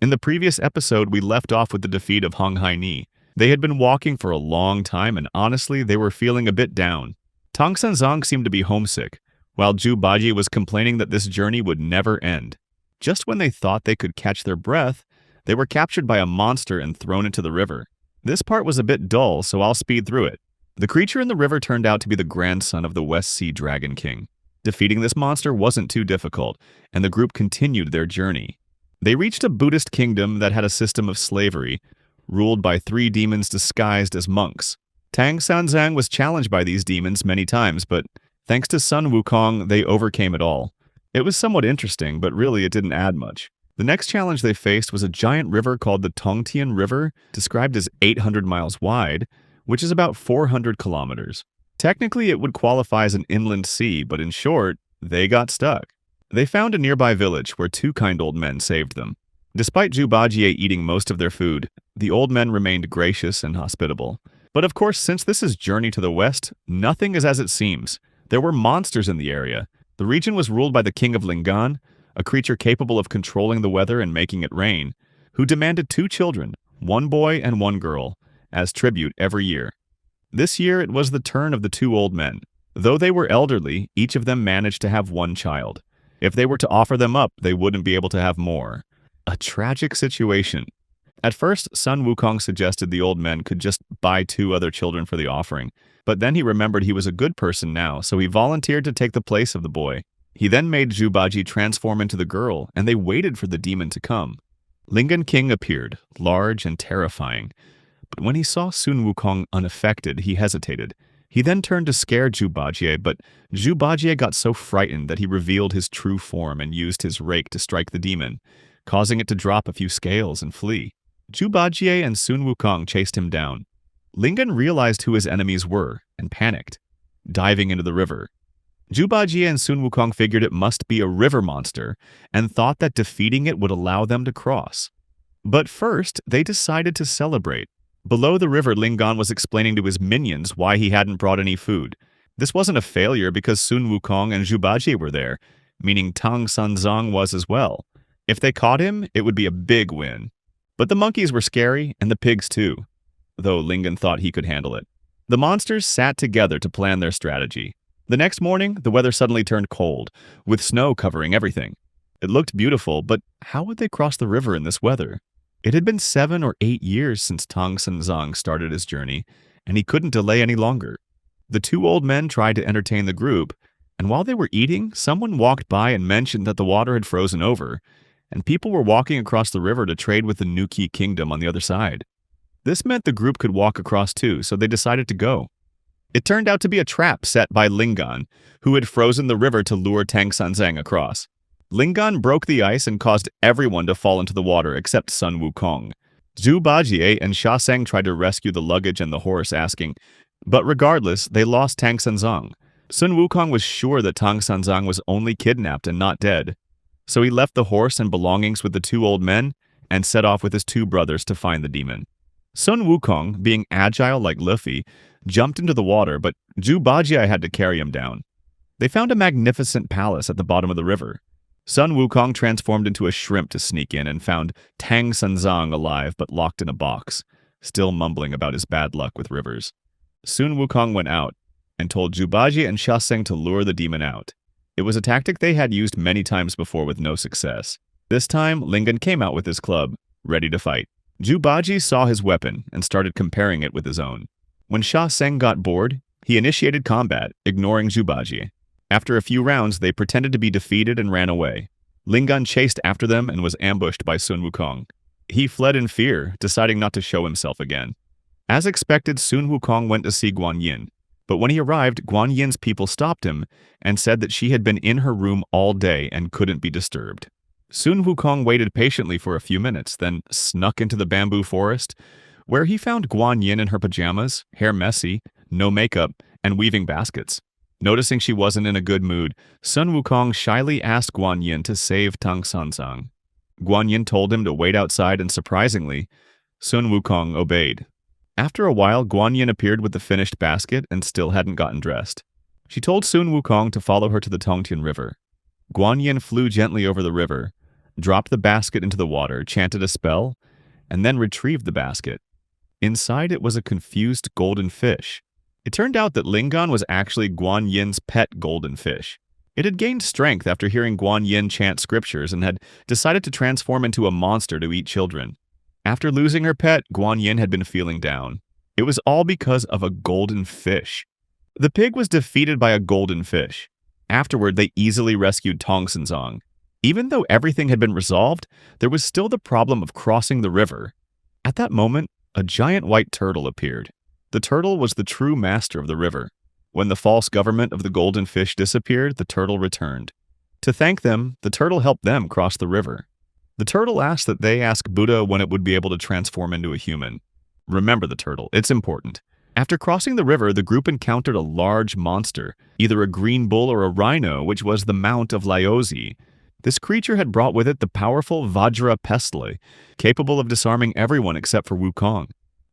In the previous episode, we left off with the defeat of Hong Hai-ni. They had been walking for a long time and honestly, they were feeling a bit down. Tang Sanzang seemed to be homesick, while Zhu Bajie was complaining that this journey would never end. Just when they thought they could catch their breath, they were captured by a monster and thrown into the river. This part was a bit dull, so I'll speed through it. The creature in the river turned out to be the grandson of the West Sea Dragon King. Defeating this monster wasn't too difficult, and the group continued their journey. They reached a Buddhist kingdom that had a system of slavery, ruled by 3 demons disguised as monks. Tang Sanzang was challenged by these demons many times, but thanks to Sun Wukong, they overcame it all. It was somewhat interesting, but really it didn't add much. The next challenge they faced was a giant river called the Tongtian River, described as 800 miles wide, which is about 400 kilometers. Technically, it would qualify as an inland sea, but in short, they got stuck. They found a nearby village where 2 kind old men saved them. Despite Zhu Bajie eating most of their food, the old men remained gracious and hospitable. But of course, since this is Journey to the West, nothing is as it seems. There were monsters in the area. The region was ruled by the King of Lingan, a creature capable of controlling the weather and making it rain, who demanded 2 children, 1 boy and 1 girl, as tribute every year. This year it was the turn of the 2 old men. Though they were elderly, each of them managed to have 1 child. If they were to offer them up, they wouldn't be able to have more. A tragic situation. At first, Sun Wukong suggested the old men could just buy 2 other children for the offering, but then he remembered he was a good person now, so he volunteered to take the place of the boy. He then made Zhu Bajie transform into the girl, and they waited for the demon to come. Lingan King appeared, large and terrifying. But when he saw Sun Wukong unaffected, he hesitated. He then turned to scare Zhu Bajie, but Zhu Bajie got so frightened that he revealed his true form and used his rake to strike the demon, causing it to drop a few scales and flee. Zhu Bajie and Sun Wukong chased him down. Lingan realized who his enemies were and panicked, diving into the river. Zhu Bajie and Sun Wukong figured it must be a river monster and thought that defeating it would allow them to cross. But first, they decided to celebrate. Below the river, Lingan was explaining to his minions why he hadn't brought any food. This wasn't a failure because Sun Wukong and Zhu Bajie were there, meaning Tang Sanzang was as well. If they caught him, it would be a big win. But the monkeys were scary, and the pigs too, though Lingan thought he could handle it. The monsters sat together to plan their strategy. The next morning, the weather suddenly turned cold, with snow covering everything. It looked beautiful, but how would they cross the river in this weather? It had been 7 or 8 years since Tang Sanzang started his journey, and he couldn't delay any longer. The 2 old men tried to entertain the group, and while they were eating, someone walked by and mentioned that the water had frozen over, and people were walking across the river to trade with the Nuki Kingdom on the other side. This meant the group could walk across too, so they decided to go. It turned out to be a trap set by Lingan, who had frozen the river to lure Tang Sanzang across. Lingan broke the ice and caused everyone to fall into the water except Sun Wukong. Zhu Bajie and Sha Seng tried to rescue the luggage and the horse, asking, but regardless, they lost Tang Sanzang. Sun Wukong was sure that Tang Sanzang was only kidnapped and not dead. So he left the horse and belongings with the 2 old men and set off with his 2 brothers to find the demon. Sun Wukong, being agile like Luffy, jumped into the water, but Zhu Bajie had to carry him down. They found a magnificent palace at the bottom of the river. Sun Wukong transformed into a shrimp to sneak in and found Tang Sanzang alive but locked in a box, still mumbling about his bad luck with rivers. Sun Wukong went out and told Zhu Bajie and Sha Seng to lure the demon out. It was a tactic they had used many times before with no success. This time, Lingan came out with his club, ready to fight. Zhu Bajie saw his weapon and started comparing it with his own. When Sha Seng got bored, he initiated combat, ignoring Zhu Bajie. After a few rounds, they pretended to be defeated and ran away. Lingan chased after them and was ambushed by Sun Wukong. He fled in fear, deciding not to show himself again. As expected, Sun Wukong went to see Guan Yin. But when he arrived, Guan Yin's people stopped him and said that she had been in her room all day and couldn't be disturbed. Sun Wukong waited patiently for a few minutes, then snuck into the bamboo forest, where he found Guan Yin in her pajamas, hair messy, no makeup, and weaving baskets. Noticing she wasn't in a good mood, Sun Wukong shyly asked Guan Yin to save Tang Sanzang. Guan Yin told him to wait outside, and surprisingly, Sun Wukong obeyed. After a while, Guan Yin appeared with the finished basket and still hadn't gotten dressed. She told Sun Wukong to follow her to the Tongtian River. Guan Yin flew gently over the river. dropped the basket into the water, chanted a spell, and then retrieved the basket. Inside it was a confused golden fish. It turned out that Lingon was actually Guan Yin's pet golden fish. It had gained strength after hearing Guan Yin chant scriptures and had decided to transform into a monster to eat children. After losing her pet, Guan Yin had been feeling down. It was all because of a golden fish. The pig was defeated by a golden fish. Afterward, they easily rescued Tong Senzong. Even though everything had been resolved, there was still the problem of crossing the river. At that moment, a giant white turtle appeared. The turtle was the true master of the river. When the false government of the golden fish disappeared, the turtle returned. To thank them, the turtle helped them cross the river. The turtle asked that they ask Buddha when it would be able to transform into a human. Remember the turtle, it's important. After crossing the river, the group encountered a large monster, either a green bull or a rhino, which was the mount of Laozi. This creature had brought with it the powerful Vajra Pestle, capable of disarming everyone except for Wukong.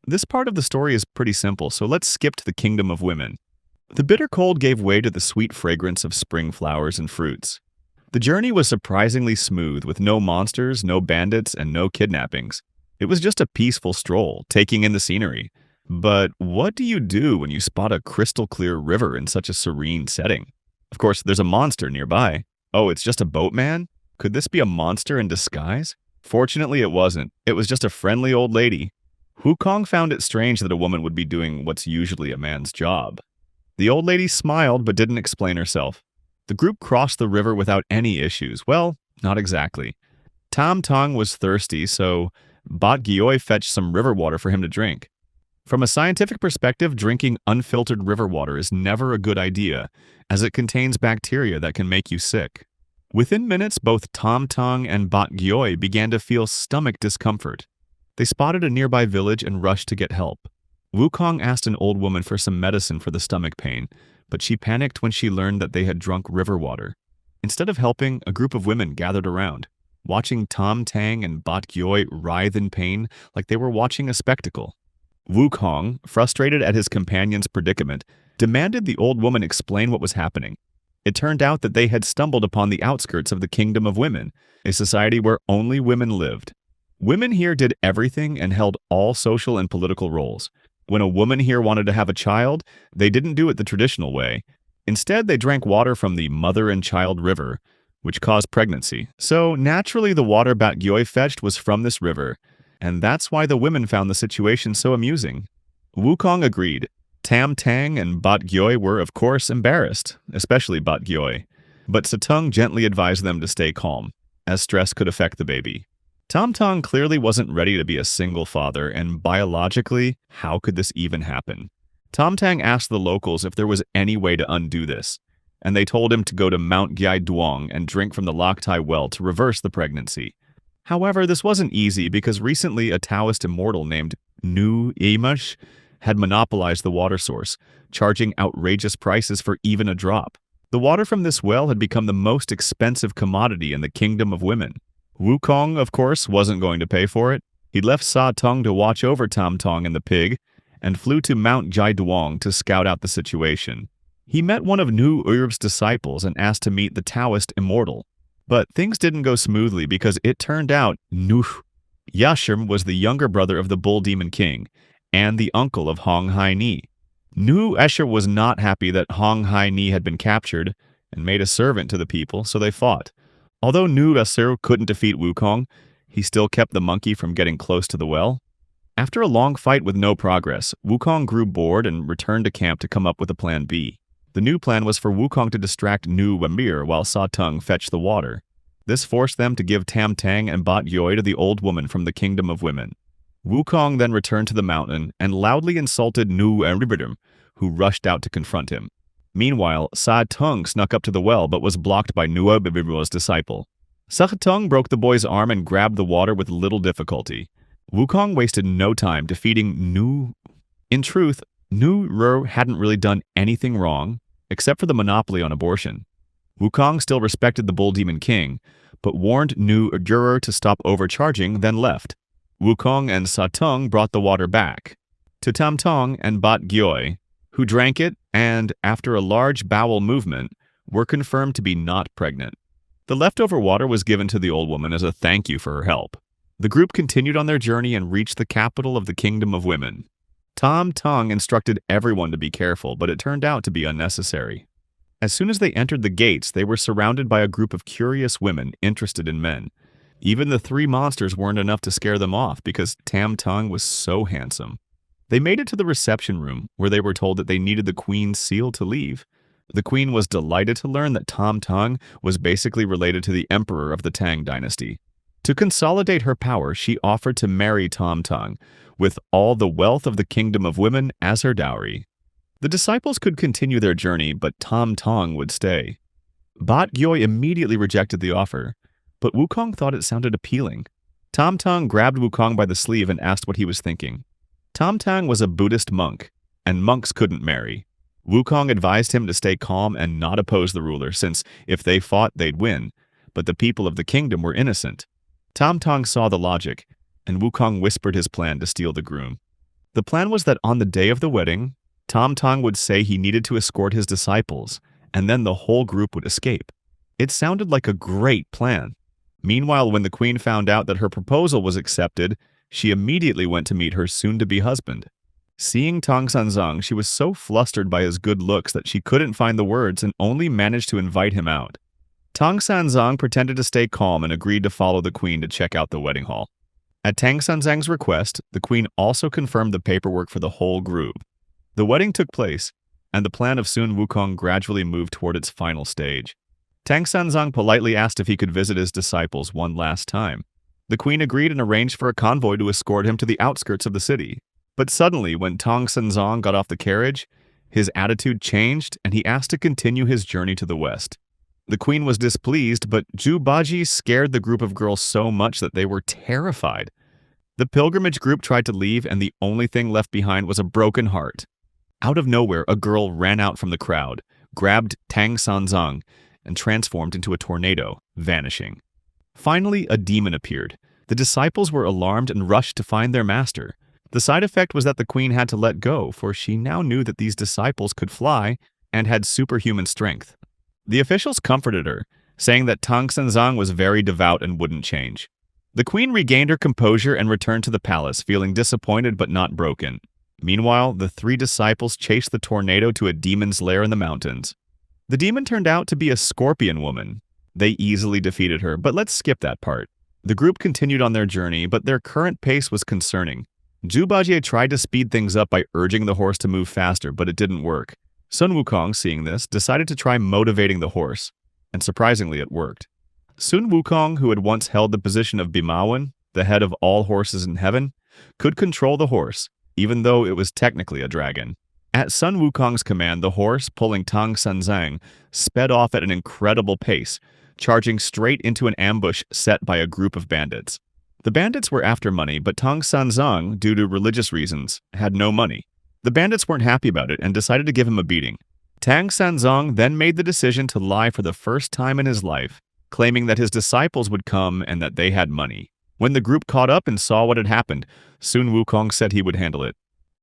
This part of the story is pretty simple, so let's skip to the Kingdom of Women. The bitter cold gave way to the sweet fragrance of spring flowers and fruits. The journey was surprisingly smooth, with no monsters, no bandits, and no kidnappings. It was just a peaceful stroll, taking in the scenery. But what do you do when you spot a crystal-clear river in such a serene setting? Of course, there's a monster nearby. Oh, it's just a boatman? Could this be a monster in disguise? Fortunately, it wasn't. It was just a friendly old lady. Wukong found it strange that a woman would be doing what's usually a man's job. The old lady smiled but didn't explain herself. The group crossed the river without any issues. Well, not exactly. Tam Tong was thirsty, so Bat Gioi fetched some river water for him to drink. From a scientific perspective, drinking unfiltered river water is never a good idea, as it contains bacteria that can make you sick. Within minutes, both Tam Tong and Bat Gioi began to feel stomach discomfort. They spotted a nearby village and rushed to get help. Wukong asked an old woman for some medicine for the stomach pain, but she panicked when she learned that they had drunk river water. Instead of helping, a group of women gathered around, watching Tam Tang and Bat Gioi writhe in pain like they were watching a spectacle. Wukong, frustrated at his companion's predicament, demanded the old woman explain what was happening. It turned out that they had stumbled upon the outskirts of the Kingdom of Women, a society where only women lived. Women here did everything and held all social and political roles. When a woman here wanted to have a child, they didn't do it the traditional way. Instead, they drank water from the mother and child river, which caused pregnancy. So naturally, the water Bat Gioi fetched was from this river, and that's why the women found the situation so amusing. Wukong agreed. Tam Tang and Bat Gioi were, of course, embarrassed, especially Bat Gioi. But Satung gently advised them to stay calm, as stress could affect the baby. Tam Tong clearly wasn't ready to be a single father, and biologically, how could this even happen? Tam Tang asked the locals if there was any way to undo this, and they told him to go to Mount Gai Duong and drink from the Loktai well to reverse the pregnancy. However, this wasn't easy because recently a Taoist immortal named Nu Yimash had monopolized the water source, charging outrageous prices for even a drop. The water from this well had become the most expensive commodity in the Kingdom of Women. Wukong, of course, wasn't going to pay for it. He left Sa Tung to watch over Tam Tong and the pig, and flew to Mount Jai Duong to scout out the situation. He met one of Nu Urb's disciples and asked to meet the Taoist immortal. But things didn't go smoothly because it turned out Nu Yashim was the younger brother of the Bull Demon King, and the uncle of Hong Hai Ni. Nu Escher was not happy that Hong Hai Ni had been captured and made a servant to the people, so they fought. Although Nu Escher couldn't defeat Wukong, he still kept the monkey from getting close to the well. After a long fight with no progress, Wukong grew bored and returned to camp to come up with a plan B. The new plan was for Wukong to distract Nu Wamir while Sa Tung fetched the water. This forced them to give Tam Tang and Bat Gioi to the old woman from the Kingdom of Women. Wukong then returned to the mountain and loudly insulted Nu Eribrim, who rushed out to confront him. Meanwhile, Sa Tung snuck up to the well but was blocked by Nu Eribrim's disciple. Sa Tung broke the boy's arm and grabbed the water with little difficulty. Wukong wasted no time defeating Nu. In truth, Nu Ru hadn't really done anything wrong, except for the monopoly on abortion. Wukong still respected the Bull Demon King, but warned Nu Ergur to stop overcharging, then left. Wukong and Sa Tung brought the water back to Tam Tong and Bat Gioi, who drank it and, after a large bowel movement, were confirmed to be not pregnant. The leftover water was given to the old woman as a thank you for her help. The group continued on their journey and reached the capital of the Kingdom of Women. Tom Tung instructed everyone to be careful, but it turned out to be unnecessary. As soon as they entered the gates, they were surrounded by a group of curious women interested in men. Even the three monsters weren't enough to scare them off because Tam Tung was so handsome. They made it to the reception room, where they were told that they needed the queen's seal to leave. The queen was delighted to learn that Tom Tung was basically related to the emperor of the Tang dynasty. To consolidate her power, she offered to marry Tom Tung, with all the wealth of the Kingdom of Women as her dowry. The disciples could continue their journey, but Tom Tung would stay. Bat Gyoi immediately rejected the offer, but Wukong thought it sounded appealing. Tom Tung grabbed Wukong by the sleeve and asked what he was thinking. Tom Tung was a Buddhist monk, and monks couldn't marry. Wukong advised him to stay calm and not oppose the ruler, since if they fought, they'd win, but the people of the kingdom were innocent. Tom Tung saw the logic, and Wukong whispered his plan to steal the groom. The plan was that on the day of the wedding, Tom Tung would say he needed to escort his disciples, and then the whole group would escape. It sounded like a great plan. Meanwhile, when the queen found out that her proposal was accepted, she immediately went to meet her soon-to-be husband. Seeing Tong Sanzang, she was so flustered by his good looks that she couldn't find the words and only managed to invite him out. Tong Sanzang pretended to stay calm and agreed to follow the queen to check out the wedding hall. At Tang Sanzang's request, the queen also confirmed the paperwork for the whole group. The wedding took place, and the plan of Sun Wukong gradually moved toward its final stage. Tang Sanzang politely asked if he could visit his disciples one last time. The queen agreed and arranged for a convoy to escort him to the outskirts of the city. But suddenly, when Tong Sanzang got off the carriage, his attitude changed and he asked to continue his journey to the west. The queen was displeased, but Zhu Baji scared the group of girls so much that they were terrified. The pilgrimage group tried to leave, and the only thing left behind was a broken heart. Out of nowhere, a girl ran out from the crowd, grabbed Tang Sanzang, and transformed into a tornado, vanishing. Finally, a demon appeared. The disciples were alarmed and rushed to find their master. The side effect was that the queen had to let go, for she now knew that these disciples could fly and had superhuman strength. The officials comforted her, saying that Tang Sanzang was very devout and wouldn't change. The queen regained her composure and returned to the palace, feeling disappointed but not broken. Meanwhile, the three disciples chased the tornado to a demon's lair in the mountains. The demon turned out to be a scorpion woman. They easily defeated her, but let's skip that part. The group continued on their journey, but their current pace was concerning. Zhu Bajie tried to speed things up by urging the horse to move faster, but it didn't work. Sun Wukong, seeing this, decided to try motivating the horse, and surprisingly it worked. Sun Wukong, who had once held the position of Bimawan, the head of all horses in heaven, could control the horse, even though it was technically a dragon. At Sun Wukong's command, the horse, pulling Tang Sanzang, sped off at an incredible pace, charging straight into an ambush set by a group of bandits. The bandits were after money, but Tang Sanzang, due to religious reasons, had no money. The bandits weren't happy about it and decided to give him a beating. Tang Sanzang then made the decision to lie for the first time in his life, claiming that his disciples would come and that they had money. When the group caught up and saw what had happened, Sun Wukong said he would handle it.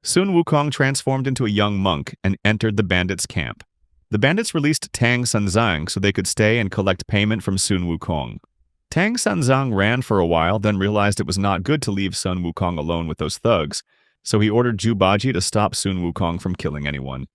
Sun Wukong transformed into a young monk and entered the bandits' camp. The bandits released Tang Sanzang so they could stay and collect payment from Sun Wukong. Tang Sanzang ran for a while, then realized it was not good to leave Sun Wukong alone with those thugs, so he ordered Zhu Baji to stop Sun Wukong from killing anyone.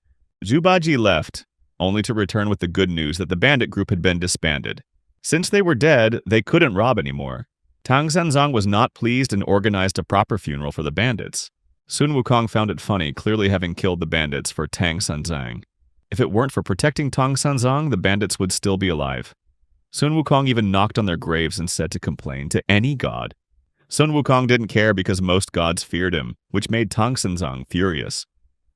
Zhu Baji left, only to return with the good news that the bandit group had been disbanded. Since they were dead, they couldn't rob anymore. Tang Sanzang was not pleased and organized a proper funeral for the bandits. Sun Wukong found it funny, clearly having killed the bandits for Tang Sanzang. If it weren't for protecting Tang Sanzang, the bandits would still be alive. Sun Wukong even knocked on their graves and said to complain to any god. Sun Wukong didn't care because most gods feared him, which made Tang Sanzang furious.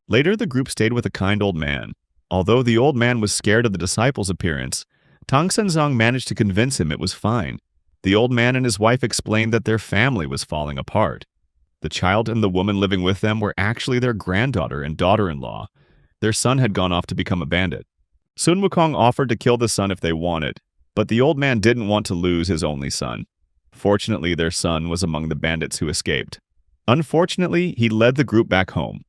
Later, the group stayed with a kind old man. Although the old man was scared of the disciples' appearance, Tang Sanzang managed to convince him it was fine. The old man and his wife explained that their family was falling apart. The child and the woman living with them were actually their granddaughter and daughter-in-law. Their son had gone off to become a bandit. Sun Wukong offered to kill the son if they wanted, but the old man didn't want to lose his only son. Fortunately, their son was among the bandits who escaped. Unfortunately, he led the group back home.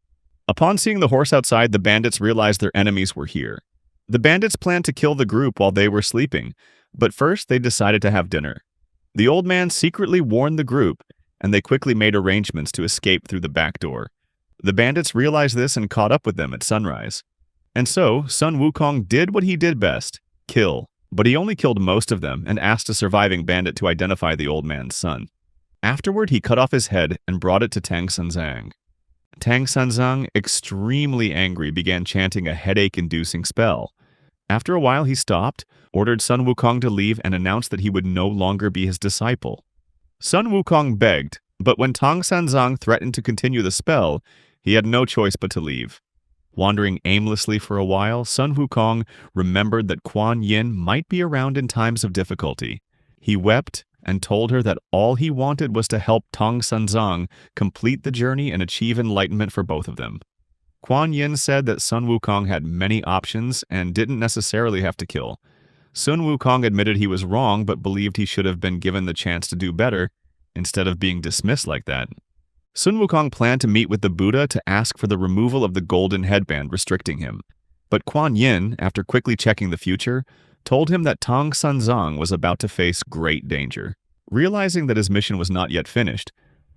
Upon seeing the horse outside, the bandits realized their enemies were here. The bandits planned to kill the group while they were sleeping, But first, they decided to have dinner. The old man secretly warned the group, and they quickly made arrangements to escape through the back door. The bandits realized this and caught up with them at sunrise. And so, Sun Wukong did what he did best, kill. But he only killed most of them and asked a surviving bandit to identify the old man's son. Afterward, he cut off his head and brought it to Tang Sanzang. Tang Sanzang, extremely angry, began chanting a headache-inducing spell. After a while, he stopped, ordered Sun Wukong to leave, and announced that he would no longer be his disciple. Sun Wukong begged, but when Tang Sanzang threatened to continue the spell, he had no choice but to leave. Wandering aimlessly for a while, Sun Wukong remembered that Kuan Yin might be around in times of difficulty. He wept and told her that all he wanted was to help Tang Sanzang complete the journey and achieve enlightenment for both of them. Kuan Yin said that Sun Wukong had many options and didn't necessarily have to kill. Sun Wukong admitted he was wrong but believed he should have been given the chance to do better instead of being dismissed like that. Sun Wukong planned to meet with the Buddha to ask for the removal of the golden headband restricting him. But Kuan Yin, after quickly checking the future, told him that Tang Sanzang was about to face great danger. Realizing that his mission was not yet finished,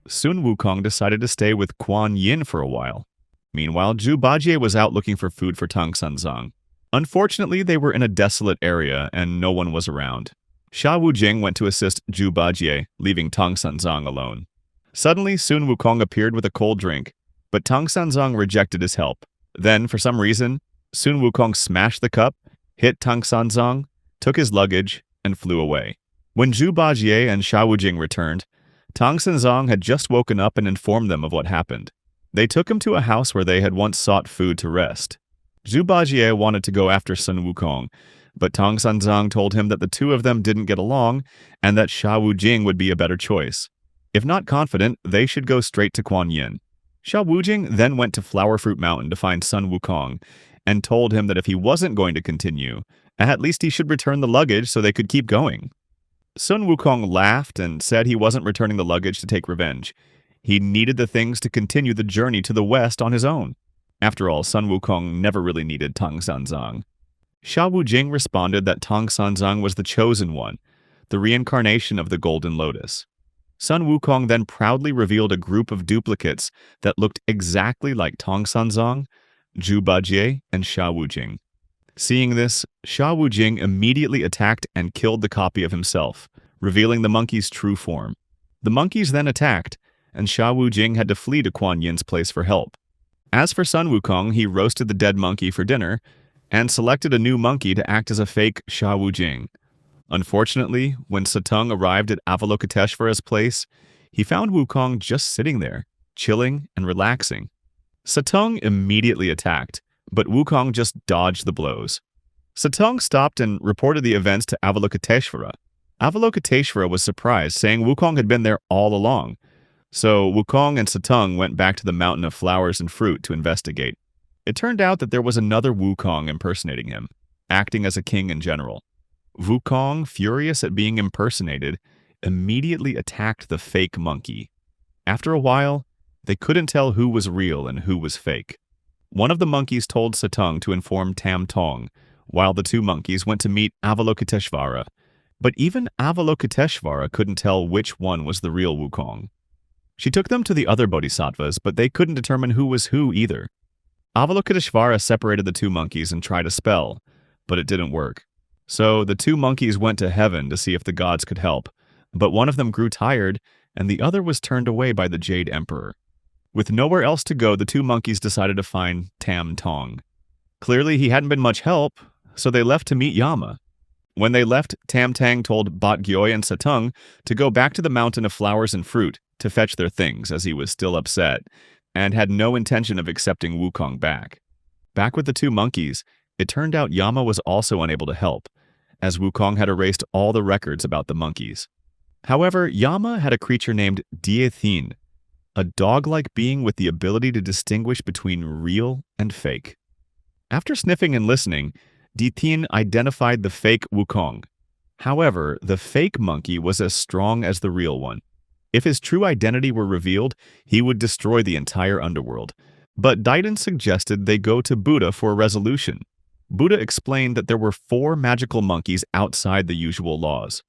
Sun Wukong decided to stay with Kuan Yin for a while. Meanwhile, Zhu Bajie was out looking for food for Tang Sanzang. Unfortunately, they were in a desolate area and no one was around. Sha Wujing went to assist Zhu Bajie, leaving Tang Sanzang alone. Suddenly, Sun Wukong appeared with a cold drink, but Tang Sanzang rejected his help. Then, for some reason, Sun Wukong smashed the cup, hit Tang Sanzang, took his luggage, and flew away. When Zhu Bajie and Sha Wujing returned, Tang Sanzang had just woken up and informed them of what happened. They took him to a house where they had once sought food to rest. Zhu Bajie wanted to go after Sun Wukong, but Tang Sanzang told him that the two of them didn't get along and that Sha Wujing would be a better choice. If not confident, they should go straight to Kuan Yin. Sha Wujing then went to Flower Fruit Mountain to find Sun Wukong and told him that if he wasn't going to continue, at least he should return the luggage so they could keep going. Sun Wukong laughed and said he wasn't returning the luggage to take revenge. He needed the things to continue the journey to the west on his own. After all, Sun Wukong never really needed Tang Sanzang. Sha Wujing responded that Tang Sanzang was the chosen one, the reincarnation of the Golden Lotus. Sun Wukong then proudly revealed a group of duplicates that looked exactly like Tang Sanzang, Zhu Bajie, and Sha Wujing. Seeing this, Sha Wujing immediately attacked and killed the copy of himself, revealing the monkey's true form. The monkeys then attacked, and Sha Wujing had to flee to Kuan Yin's place for help. As for Sun Wukong, he roasted the dead monkey for dinner and selected a new monkey to act as a fake Sha Wujing. Unfortunately, when Satung arrived at Avalokiteshvara's place, he found Wukong just sitting there, chilling and relaxing. Satung immediately attacked, but Wukong just dodged the blows. Satung stopped and reported the events to Avalokiteshvara. Avalokiteshvara was surprised, saying Wukong had been there all along. So Wukong and Satung went back to the Mountain of Flowers and Fruit to investigate. It turned out that there was another Wukong impersonating him, acting as a king in general. Wukong, furious at being impersonated, immediately attacked the fake monkey. After a while, they couldn't tell who was real and who was fake. One of the monkeys told Satung to inform Tam Tong, while the two monkeys went to meet Avalokiteshvara. But even Avalokiteshvara couldn't tell which one was the real Wukong. She took them to the other bodhisattvas, but they couldn't determine who was who either. Avalokiteshvara separated the two monkeys and tried a spell, but it didn't work. So the two monkeys went to heaven to see if the gods could help, but one of them grew tired, and the other was turned away by the Jade Emperor. With nowhere else to go, the two monkeys decided to find Tam Tong. Clearly, he hadn't been much help, so they left to meet Yama. When they left, Tam Tang told Bat Gyoi and Satung to go back to the Mountain of Flowers and Fruit to fetch their things, as he was still upset, and had no intention of accepting Wukong back. Back with the two monkeys, it turned out Yama was also unable to help, as Wukong had erased all the records about the monkeys. However, Yama had a creature named Diethin, a dog-like being with the ability to distinguish between real and fake. After sniffing and listening, Diethin identified the fake Wukong. However, the fake monkey was as strong as the real one. If his true identity were revealed, he would destroy the entire underworld. But Daiden suggested they go to Buddha for a resolution. Buddha explained that there were 4 magical monkeys outside the usual laws.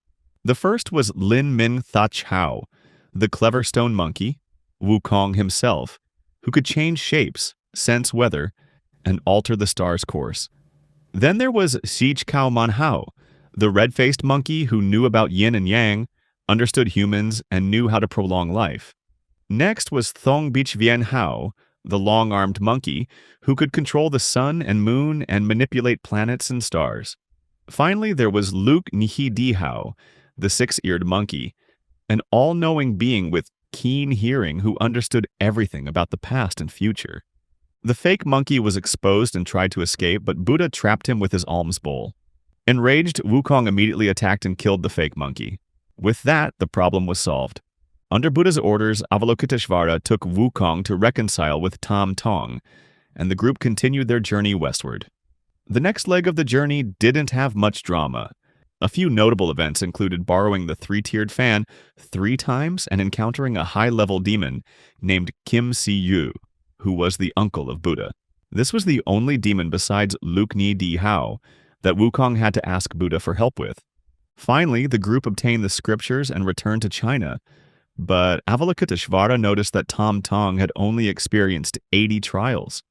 The first was Lin Min Thach Hao, the clever stone monkey, Wukong himself, who could change shapes, sense weather, and alter the star's course. Then there was Xij Cao Man Hao, the red-faced monkey who knew about yin and yang, understood humans, and knew how to prolong life. Next was Thong Bich Vien Hao, the long-armed monkey, who could control the sun and moon and manipulate planets and stars. Finally, there was Luke Nihi Di Hao, the 6-eared monkey, an all-knowing being with keen hearing who understood everything about the past and future. The fake monkey was exposed and tried to escape, but Buddha trapped him with his alms bowl. Enraged, Wukong immediately attacked and killed the fake monkey. With that, the problem was solved. Under Buddha's orders, Avalokiteshvara took Wukong to reconcile with Tam Tong, and the group continued their journey westward. The next leg of the journey didn't have much drama. A few notable events included borrowing the 3-tiered fan 3 times and encountering a high-level demon named Kim Si Yu, who was the uncle of Buddha. This was the only demon besides Luke Ni Di Hao that Wukong had to ask Buddha for help with. Finally, the group obtained the scriptures and returned to China, but Avalokiteshvara noticed that Tam Tong had only experienced 80 trials.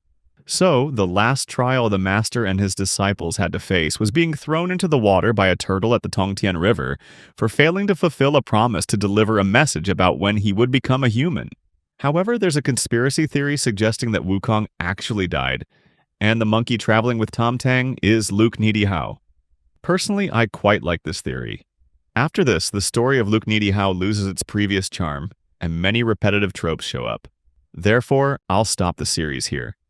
So, the last trial the master and his disciples had to face was being thrown into the water by a turtle at the Tongtian River for failing to fulfill a promise to deliver a message about when he would become a human. However, there's a conspiracy theory suggesting that Wukong actually died, and the monkey traveling with Tam Tang is Luke Ni Di Hao. Personally, I quite like this theory. After this, the story of Luke Ni Di Hao loses its previous charm, and many repetitive tropes show up. Therefore, I'll stop the series here.